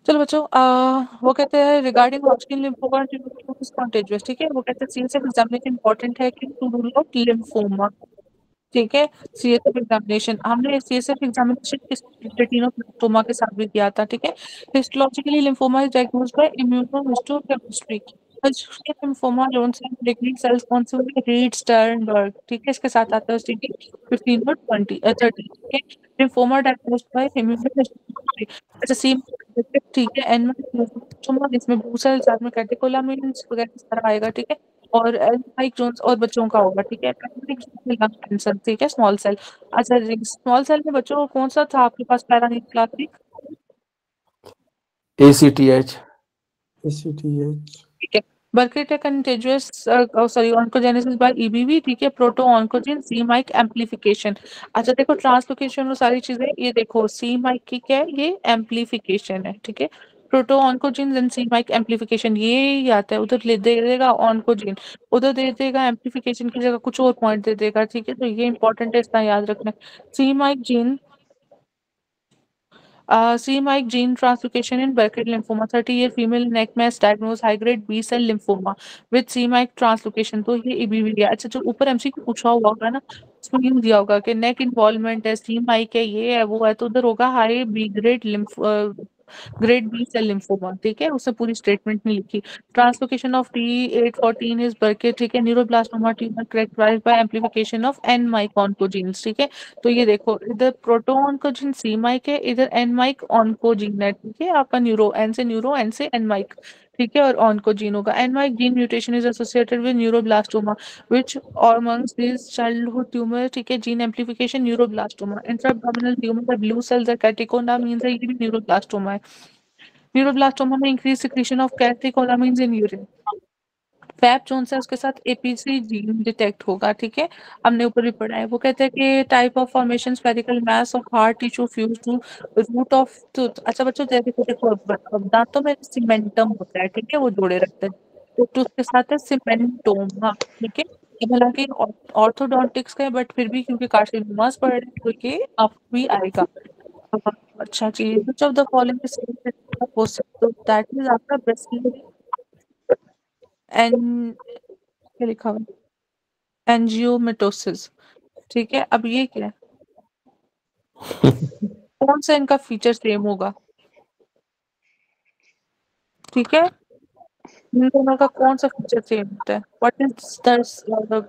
चलो बच्चों, वो कहते हैं रिगार्डिंग हॉटस्किन लिम्फोमा इज कॉन्टेजियस। ठीक है, वो कहते हैं सीएसएफ एग्जामिनेशन इंपॉर्टेंट है कि टू रूल आउट लिम्फोमा। ठीक है, सीएसएफ एग्जामिनेशन हमने सीएसएफ एग्जामिनेशन किस रेटिनोब्लास्टोमा के साथ भी किया था। ठीक है, histologically lymphoma is diagnosed by immunohistochemistry. Lymphoma जोन से लिग्निक सेल्स कौन से होंगे? Reed Sternberg. ठीक है, इसके साथ आता है स्टेटिंग 15 और 20 30। ठीक है, लिम्फोमा डायग्नोज्ड बाय इम्यूनोहिस्टोकेमिस्ट्री। अच्छा, सी, ठीक है, एन इसमें ब्लू सेल्स साथ में कैटेकोलामिन्स वगैरह सारा आएगा। ठीक है, और माइक जोन्स और बच्चों का होगा। ठीक है, लंग कैंसर। ठीक है, स्मॉल सेल। अच्छा जी, स्मॉल सेल में बच्चों कौन सा था आपके पास पैरानिक्लासिक? ACTH। ठीक है, Burkitt contagious sorry oncogenesis by EBV. ठीक है, proto oncogene C myc amplification. अच्छा देखो, ट्रांसलोकेशन और सारी चीजें ये देखो, सी माइक की क्या है? ये एम्प्लीफिकेशन है। ठीक है, proto oncogene and C myc amplification ये ही आता है। उधर ले दे देगा ऑन्कोजिन, उधर दे देगा एम्प्लीफिकेशन की जगह कुछ और पॉइंट दे देगा। ठीक है, तो ये इंपॉर्टेंट है, इतना याद रखना। C myc gene C-Myc gene translocation in Burkitt lymphoma, 30-year female neck mass diagnosed high-grade B-cell lymphoma with C-Myc translocation। तो ये EBV है। अच्छा, जो ऊपर एमसीक्यू पूछा हुआ होगा ना, उसमें यूं दिया होगा कि नेक इन्वॉल्वमेंट है, C-Myc है, ये है, वो है, तो उधर होगा high B grade grade B cell lymphoma. ठीक है, उसने पूरी स्टेटमेंट नहीं लिखी। Translocation of T814 is Burkitt. ठीक है, neuroblastoma tumour characterized by amplification of N myc oncogenes. ठीक है, तो ये देखो, इधर प्रोटो ऑन्कोजीन सी माइक है, इधर एन माइक ऑन्कोजीन है। ठीक है, आपका न्यूरो, एन से एन माइक। ठीक है, और ऑन्कोजीन होगा। N myc gene mutation is associated with neuroblastoma which are amongst this childhood tumour. ठीक है, gene amplification neuroblastoma. Intraabdominal tumour blue cells है, कैटेकोलामिन्स है, ये भी न्यूरोब्लास्टोमा है। न्यूरोब्लास्टोमा में increase secretion of catecholamines in urine. FAP जोन से उसके साथ एपीसी जीन डिटेक्ट होगा। ठीक है, हमने ऊपर भी पढ़ा है। वो कहते हैं कि type of formation spherical mass of hard tissue fuse to root of tooth. अच्छा बच्चों, देखो देखो, अब दांतों में सीमेंटम होता है। ठीक है, वो जोड़े रखते हैं, तो टूथ के साथ है सीमेंटोम। हाँ, ठीक है, ये हालांकि ऑर्थोडोंटिक्स का है, बट फिर भी क्योंकि कार्सिनोमास पढ़ रहे हैं तो ये आप भी आएगा। अच्छा जी, which of the following that is आपका ब्रेस्ट एंड क्या लिखा हुआ है? एंजियोमेटोसिस। ठीक है, अब ये क्या है? कौन सा इनका फीचर सेम होगा? ठीक है, इन दोनों का कौन सा फीचर सेम होता है? What is the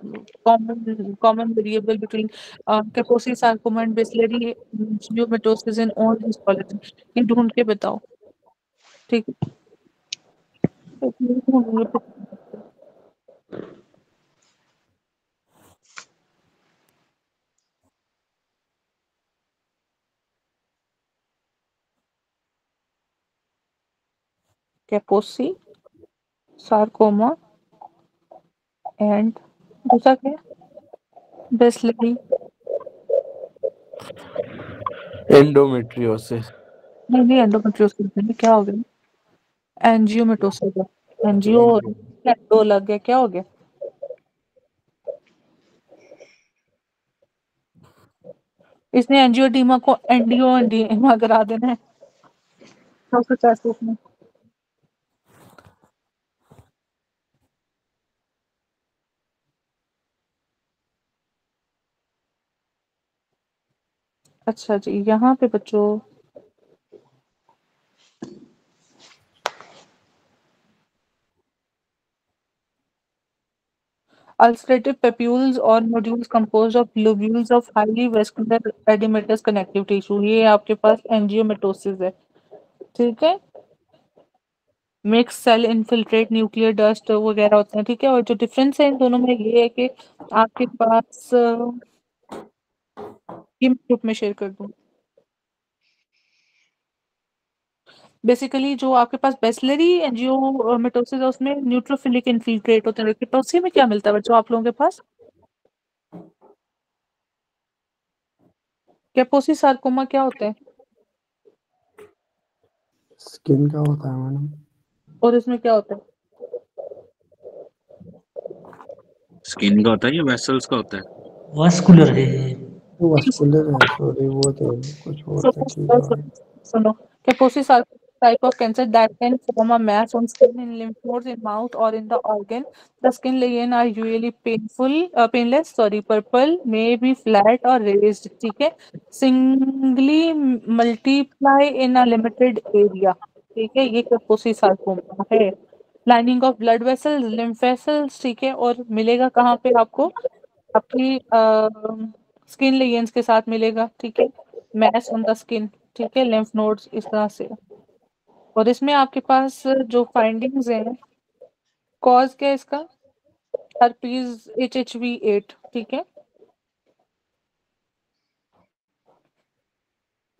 common variable between Kaposi sarcoma and bacillary angiomatosis in all histology? ये ढूंढ के बताओ। ठीक है, कैपोसी सार्कोमा एंड दूसरा क्या है? Bacillary endometriosis. नहीं नहीं, एंडोमेट्रियोसिस नहीं, क्या हो गया? एंजियोमेटोसिस। एंजियो दो लग गया, क्या हो गया? इसने एंजियोडीमा को एंडियोडीमा करा देना है। 150 में। अच्छा जी, यहाँ पे बच्चों ulcerative papules or nodules composed of lobules of highly vascular edematous connective tissue, ये आपके पास एंजियोमेटोसिस है। ठीक है, mix cell infiltrate nuclear dust वगैरह होते हैं। ठीक है, और जो डिफरेंस है इन दोनों में ये है कि आपके पास ये मैं ग्रुप में शेयर कर दूं। बेसिकली जो आपके पास बेसिलरी एंजियोमेटोसिस है उसमें न्यूट्रोफिलिक इनफिल्ट्रेट होते हैं। कैपोसी में क्या मिलता है बच्चों आप लोगों के पास? कैपोसी सार्कोमा क्या होता है? स्किन का होता है मैडम। और इसमें क्या होता है? स्किन का होता है या वेसल्स का होता है? वास्कुलर है। वो वास्कुलर है, सॉरी, वो तो कुछ और था, ठीक है। सुनो, कैपोसी sarcoma type of cancer that can form a mass on skin in lymph nodes in mouth or in the organ. The skin lesions are usually painless, sorry, purple, may be flat or raised, ठीक है? Singly multiply in a limited area, ठीक है? ये Kaposi sarcoma है. Lining of blood vessels, lymph vessels, ठीक है? और मिलेगा कहाँ पे आपको? आपकी स्किन लेजेंस के साथ मिलेगा, ठीक है? मैस ऑन द स्किन, ठीक है? लिम्फ नोड्स इस तरह से. और इसमें आपके पास जो फाइंडिंग्स हैं, कॉज क्या है इसका? हर्पीज HHV8, ठीक है?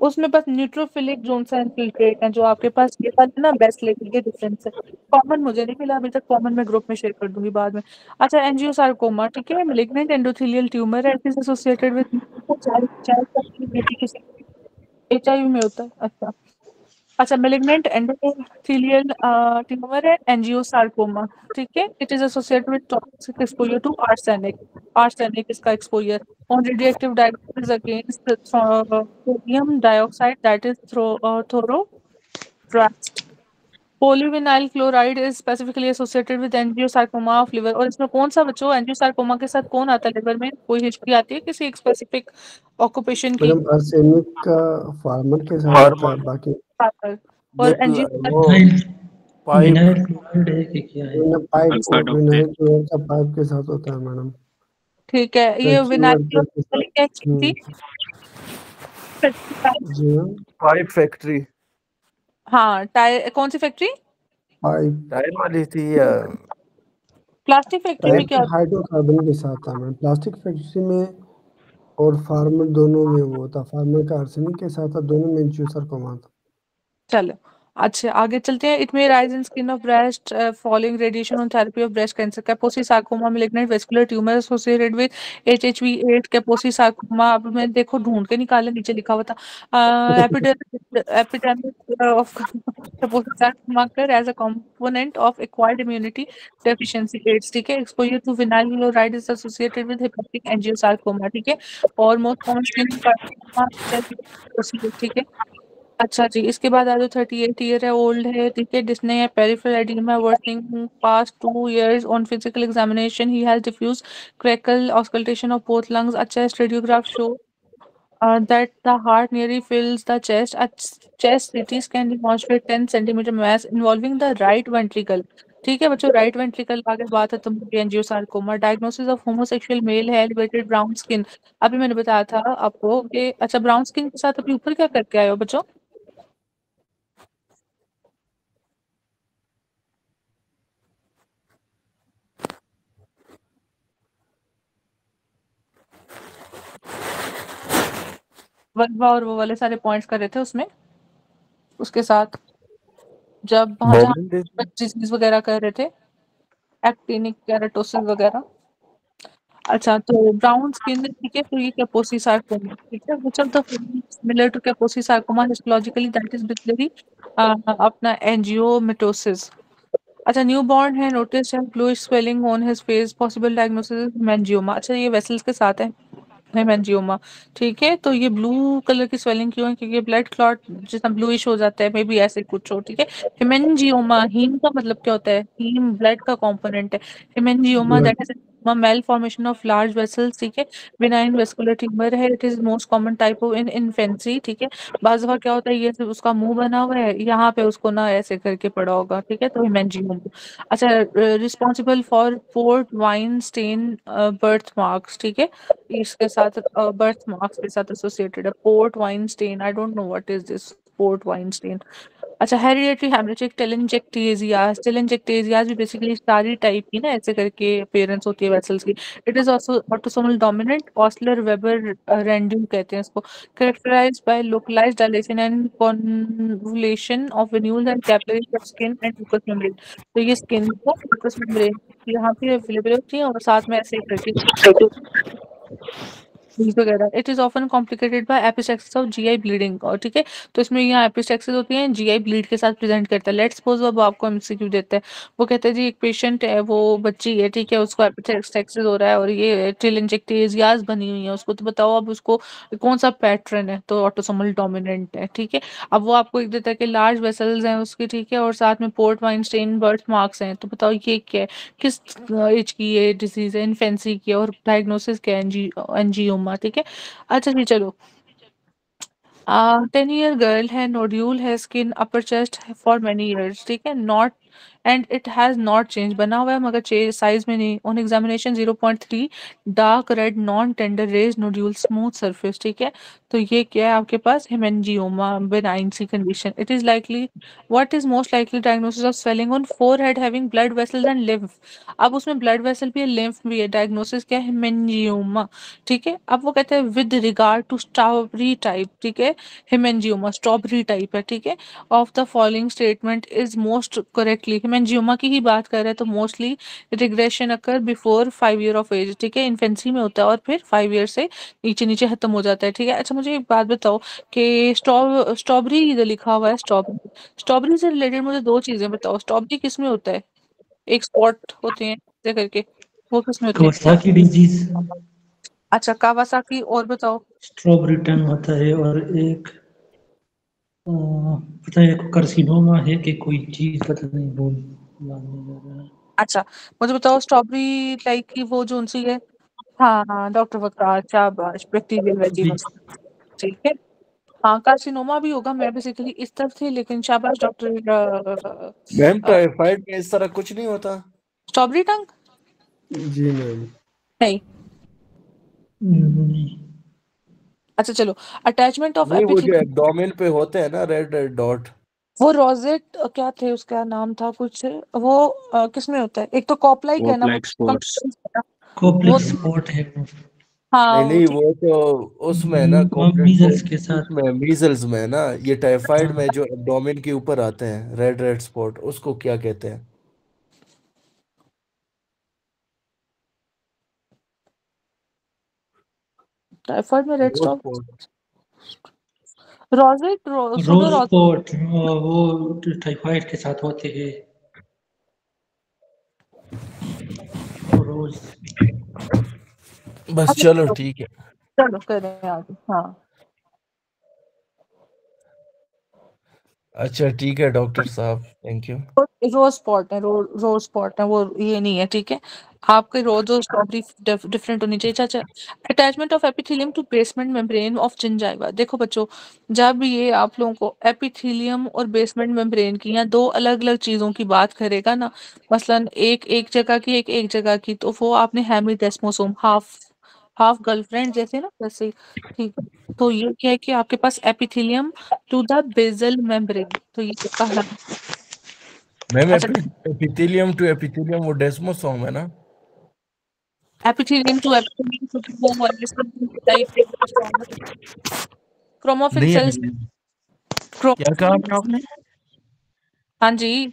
उसमें बस न्यूट्रोफिलिक जोन सा इन्फिल्ट्रेट है जो आपके पास ये वाला ना बेस्ट लेवल के डिफरेंस है. कॉमन मुझे नहीं मिला अभी तक, कॉमन मैं ग्रुप में शेयर कर दूंगी बाद में. अच्छा, एंजियोसार्कोमा, ठीक है? मैलिग्नेंट एंडोथेलियल ट्यूमर है, it is associated with HIV में होता है. अच्छा. अच्छा, मैलिग्नेंट एंडोथेलियल ट्यूमर है, एंजियोसार्कोमा, ठीक है? It is associated with toxic exposure to arsenic. Arsenic इसका exposure on radiative diagnosis against sodium dioxide, that is thorotrast. Polyvinyl chloride is specifically associated with angiosarcoma of liver. और इसमें कौन सा बच्चों angiosarcoma के साथ कौन आता है लिवर में? कोई हिस्ट्री आती है किसी एक स्पेसिफिक ऑक्यूपेशन की? मैडम आर्सेनिक का फार्मर के साथ होता है, बाकी और वो एंजियो पाइप विनाइल क्लोराइड है कि क्या है? Pipe Sulfate of vinyl tin. Chloride का पाइप के साथ होता है मैडम. ठीक है. ये फैक्ट्री विनाइल वर्कर के साथ. क्लोराइड क्या चीज थी? जी मैम. पाइप फैक्ट्री हाँ, टायर. कौन सी फैक्ट्री? पाइप टायर वाली थी या प्लास्टिक फैक्ट्री में टाइप क्या होता है? हाइड्रोकार्बन के साथ है मैडम. प्लास्टिक फैक्ट्री में और फार्मर दोनों में वो होता. फार्मर का आर्सेनिक के साथ था, दोनों में एंजियोसार्कोमा था. चलो. अच्छा, आगे चलते हैं. It may rise in skin of breast following radiation on therapy of breast cancer. Kaposi sarcoma malignant vascular tumour associated with HHV8. Kaposi sarcoma, अब मैं देखो ढूंढ के निकाला, नीचे लिखा हुआ था. Epidemic of Kaposi sarcoma occur as a component of acquired immunity deficiency AIDS, ठीक है? Exposure to vinyl chloride is associated with hepatic angiosarcoma, ठीक है? और मोस्ट कॉमन स्किन कार्सिनोमा, ठीक है? अच्छा जी, इसके बाद आ जाओ. 38 ईयर है, ओल्ड है, ठीक है? जिसने peripheral oedema worsening past 2 years on physical examination he has diffuse crackle auscultation of both lungs. A chest radiograph show that the heart nearly fills the chest. A chest CT scan demonstrate 10 centimeter mass involving the right ventricle. ठीक है बच्चों, right ventricle आगे बात है. तुम angiosarcoma. Diagnosis of homosexual male है, elevated brown skin. अभी मैंने बताया था आपको कि अच्छा, ब्राउन स्किन के साथ अभी ऊपर क्या करके आए हो बच्चों? वल्वा और वो वाले सारे पॉइंट्स कर रहे थे उसमें, उसके साथ जब जहाँ डिजीज वगैरह कर रहे थे, एक्टिनिक केराटोसिस वगैरह. अच्छा, तो ब्राउन स्किन, ठीक है? तो ये कैपोसी सार्कोमा, ठीक है? Which of the similar to Kaposi sarcoma histologically, that is basically अपना एंजियोमेटोसिस. अच्छा, न्यू बॉर्न है, नोटिस है bluish swelling on his face, possible diagnosis haemangioma. अच्छा, ये वेसल्स के साथ है हेमेंजियोमा, ठीक है? तो ये ब्लू कलर की स्वेलिंग क्यों है? क्योंकि ब्लड क्लॉट जितना ब्लूइश हो जाता है, मे बी ऐसे कुछ हो, ठीक है? हेमेंजियोमा, हीम का मतलब क्या होता है? हीम ब्लड का कंपोनेंट है. Haemangioma that is malformation of large vessels, ठीक है? बिनाइन वेस्कुलर ट्यूमर है. It is most common type of in infancy, ठीक है? बाज़ दफा क्या होता है, ये सिर्फ उसका मुंह बना हुआ है, यहाँ पे उसको ना ऐसे करके पड़ा होगा, ठीक है? तो हेमेंजियोमा. अच्छा, responsible for port wine stain birth marks, ठीक है? इसके साथ बर्थ मार्क्स के साथ एसोसिएटेड है. Port wine stain, I don't know what is this port wine stain. अच्छा, हेरिडिटरी हेमरेजिक टेलेंजेक्टेसियास. टेलेंजेक्टेसियास भी बेसिकली स्टारी टाइप की ना ऐसे करके अपीयरेंस होती है वेसल्स की. It is also autosomal dominant. Osler Weber Rendu कहते हैं इसको. Characterised by localised dilation and convolution of venules and capillaries of skin and mucous membrane. तो ये स्किन को म्यूकस मेम्ब्रेन यहाँ पे अवेलेबल होती है और साथ में ऐसे करके वगैरह। It is often complicated by epistaxis of GI bleeding, और ठीक है, तो इसमें यहाँ एपिस्टेक्सिस होती है, जीआई ब्लीड के साथ प्रेजेंट करता है। लेट्स सपोज अब आपको एमसीक्यू देते हैं, वो कहते हैं जी एक पेशेंट है, वो बच्ची है, ठीक है, उसको एपिस्टेक्सिस हो रहा है और ये टेलेंजेक्टेसियाज बनी हुई है उसको, तो बताओ अब उसको कौन सा पैटर्न है, तो ऑटोसोमल डोमिनेंट है, ठीक है। अब वो आपको एक देता है कि लार्ज वेसल्स हैं उसकी, ठीक है, और साथ में port wine stain birth marks हैं, तो बताओ ये क्या है, किस एज की ये डिजीज है, इन्फेंसी की है, और डायग्नोसिस क्या है, एंजियोमा, ठीक है। अच्छा जी चलो, 10-year girl है, nodule है skin upper chest for many years, ठीक है, not and it has not changed, बना हुआ है मगर साइज में नहीं। on examination 0.3 dark red non tender raised nodule smooth surface, ठीक है। तो ये क्या है आपके पास, hemangioma benign C condition, it is likely, what is most likely diagnosis of swelling on forehead having blood vessels and lymph। अब उसमें blood vessel भी है, lymph भी है, diagnosis क्या है, hemangioma, ठीक है। अब वो कहते हैं with regard to strawberry type, ठीक है, हेमेंजियोमा स्ट्रॉबेरी टाइप है, ठीक है, of the following statement is most correctly, haemangioma की ही बात कर रहे हैं, तो mostly regression occur before 5 year of age, ठीक है, इन्फेंसी में होता है और फिर 5 ईयर से नीचे नीचे खत्म हो जाता है, ठीक है। अच्छा मुझे एक बात बताओ कि स्ट्रॉबेरी इधर लिखा हुआ है, स्ट्रॉबेरी, स्ट्रॉबेरी से रिलेटेड मुझे दो चीजें बताओ, स्ट्रॉबेरी किस में होता है, एक स्पॉट होते हैं ऐसे करके, वो किस में होते हैं। कवासाकी डिजीज, अच्छा कावासाकी, और बताओ। स्ट्रॉबेरी टंग होता है, और एक पता है को कार्सिनोमा है कि कोई चीज, पता नहीं, बोल याद नहीं आ रहा है। अच्छा मुझे बताओ, स्ट्रॉबेरी लाइक की वो जो सी है, हाँ हाँ डॉक्टर वकार, शाबाश, बैक्टीरियल जी, वेजिनस, ठीक है। हाँ कार्सिनोमा भी होगा, मैं बेसिकली इस तरफ थी, लेकिन शाबाश डॉक्टर। मैम टाइफाइड में इस तरह कुछ नहीं होता। स्ट्रॉबेरी टंग जी मैम। नहीं। नहीं, अच्छा चलो, अटैचमेंट ऑफ नहीं, वो जो एपिथेलियम, एब्डोमेन पे होते हैं ना रेड रेड डॉट। वो रोजेट क्या थे, उसका नाम था कुछ, वो किस में होता है, एक तो कॉपलाई वो है ना, ब्लैक स्पॉट्स। वो, कॉम्प्लेक्स स्पॉट है वो, हाँ नहीं वो नहीं, ठीक। वो तो उसमें है ना कॉम्प्लेक्स, मीजल्स के साथ। उसमें मीजल्स में है ना। ये टाइफाइड हाँ, में जो एब्डोमेन के ऊपर आते हैं रेड रेड स्पॉट, उसको क्या कहते हैं? टाइफाइड में red rose stock, spot. Rosette, rose pseudo, spot वो टाइफाइड के साथ होते हैं, रोज। बस चलो ठीक है। चलो करें आगे, हाँ। अच्छा ठीक है डॉक्टर साहब, थैंक यू। रोज स्पॉट है, रोज स्पॉट है वो, ये नहीं है, ठीक है। आपके रोज और स्ट्रॉबेरी डिफरेंट होनी चाहिए। अच्छा, attachment of epithelium to basement membrane of gingiva, देखो बच्चों, जब ये आप लोगों को एपिथेलियम और बेसमेंट मेम्ब्रेन की या दो अलग अलग चीजों की बात करेगा ना, मसलन एक एक जगह की, एक जगह की, तो वो आपने हेमिडेस्मोसोम, हाफ हाफ गर्लफ्रेंड जैसे ना, वैसे ही, ठीक है। तो ये क्या है कि आपके पास epithelium to the basal membrane, तो ये कहा। मैम अच्छा, एपिथेलियम टू एपिथेलियम वो डेस्मोसोम है ना? epithelium to epithelium to वो वाले सब टाइप क्रोमोफिन नहीं सेल्स, है। क्या कहा क्रोमोफिन, आपने? हाँ जी,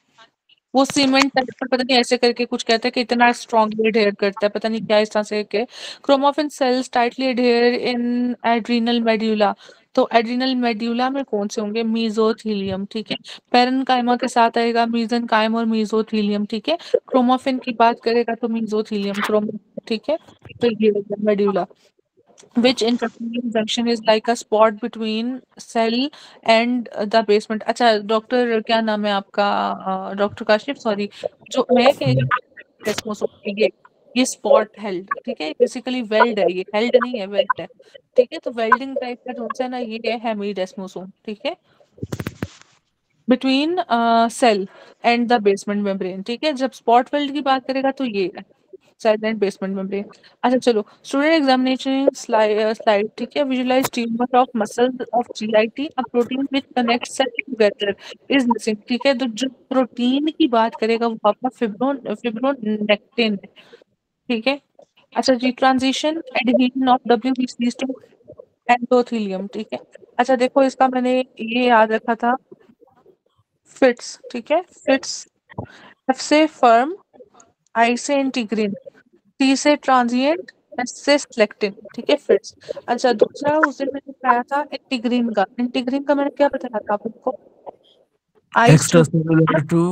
वो सीमेंट टाइप का पता नहीं ऐसे करके कुछ कहते हैं कि इतना स्ट्रांगली अडेयर करता है, पता नहीं क्या इस तरह से के। क्रोमोफिन सेल्स टाइटली अडेयर इन एड्रीनल मेड्यूला, तो एड्रीनल मेड्यूला में कौन से होंगे, मीजोथीलियम, ठीक है। पेरेन्काइमा के साथ आएगा मीजेनकाइम और मीजोथीलियम, ठीक है। क्रोमोफिन की बात करेगा तो मीजोथीलियम क्रोमोफिन, ठीक है। तो ये medulla, which interfering junction is like a spot between cell and the basement। अच्छा डॉक्टर क्या नाम है आपका, डॉक्टर काशिफ, सॉरी, जो मैं कह रही हूँ desmosomes, ये स्पॉट हेल्ड, ठीक है, बेसिकली वेल्ड है, ये हेल्ड नहीं है, वेल्ड है, ठीक है। तो वेल्डिंग टाइप का जो है ना, ये है हेमीडेस्मोसोम, ठीक है, between cell and the basement membrane, ठीक है। जब स्पॉट वेल्ड की बात करेगा तो ये है सेल एंड बेसमेंट मेम्ब्रेन। अच्छा चलो, स्टूडेंट एग्जामिनेशन स्लाइड, ठीक है, visualize tumour of muscles of GIT, a protein which connect cell together is missing, ठीक है। तो जो प्रोटीन की बात करेगा वो आपका फिब्रोनेक्टिन है, ठीक है। अच्छा जी, ट्रांजिशन एडहेजन ऑफ डब्ल्यूबीसीज टू एंडोथेलियम, ठीक है। अच्छा देखो, इसका मैंने ये याद रखा था, फिट्स, ठीक है, फिट्स, एफ से फर्म, आई से इंटीग्रिन, टी से ट्रांजिएंट, एसिस्लेक्टिन, ठीक है फिट्स। अच्छा दूसरा उस दिन मैंने बताया था इंटीग्रीन का। इंटीग्रीन का मैंने क्या बताया था आपको? आइस एक्स्ट्रा सेलुलर टू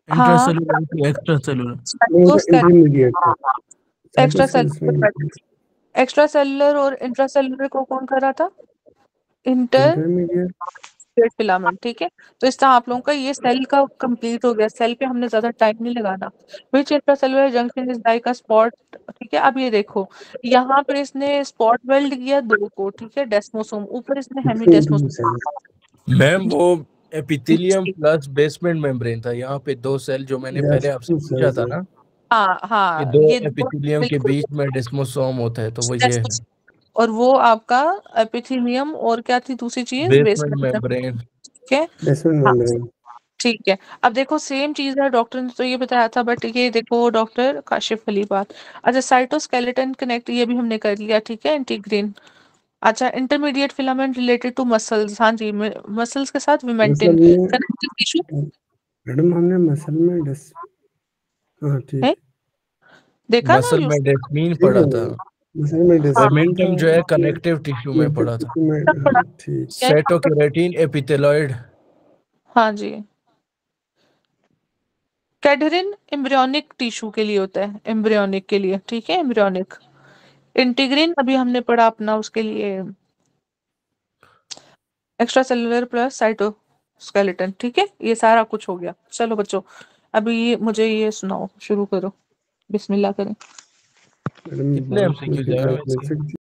हाँ इंट्रासेलुलर टू एक्स्ट्रा सेलुलर। वो तो इंटरमीडिएट है extra cytoskeleton cellular, extra cellular और इंट्रा सेलुलर को कौन कर रहा था? इंटर इंटरमीडिएट फिलामेंट, ठीक है। तो इस तरह आप लोगों का ये सेल का कंप्लीट हो गया। सेल पे हमने ज्यादा टाइम नहीं लगाना। Which intracellular junction is like a spot, ठीक है। अब ये देखो यहाँ पर इसने स्पॉट वेल्ड किया 2 को, ठीक है, डेस्मोसोम, ऊपर इसने हेमीडेस्मोसोम। मैम वो एपिथेलियम प्लस बेसमेंट मेम्ब्रेन था, यहाँ पे 2 सेल जो मैंने पहले आपसे पूछा था ना, हाँ ये हाँ 2 ये एपिथेलियम के बीच में डेस्मोसोम होता है, तो वो ये है और वो आपका एपिथेलियम और क्या थी दूसरी चीज? Basement membrane. ठीक है बेसमेंट हाँ, मेम्ब्रेन ठीक है। अब देखो सेम चीज है, डॉक्टर ने तो ये बताया था, बट ये देखो डॉक्टर काशिफ अली बात। अच्छा साइटोस्केलेटन कनेक्ट ये भी हमने कर लिया, ठीक है, इंटीग्रीन। अच्छा intermediate filament related to muscles, हाँ जी, मसल्स के साथ विमेंटिन कनेक्टिव टिश्यू मैडम हमने मसल में हाँ ठीक है, देखा ना मसल में डेस्मीन ठीक पड़ा है था, मसल में विमेंटम जो है कनेक्टिव टिश्यू में पड़ा था, ठीक साइटोकेराटिन एपिथेलॉइड। हाँ जी। कैडरिन एम्ब्रियोनिक टिश्यू के लिए होता है, एम्ब्रियोनिक के लिए, ठीक है, एम्ब्रियोनिक। इंटीग्रिन अभी हमने पढ़ा अपना उसके लिए एक्स्ट्रा सेलुलर प्लस साइटोस्केलेटन, ठीक है, ये सारा कुछ हो गया। चलो बच्चों अभी मुझे ये सुनाओ, शुरू करो, बिस्मिल्लाह करें। मैडम कितने बहुत MCQ मुश्किल हैं बात इसके? मिल सकती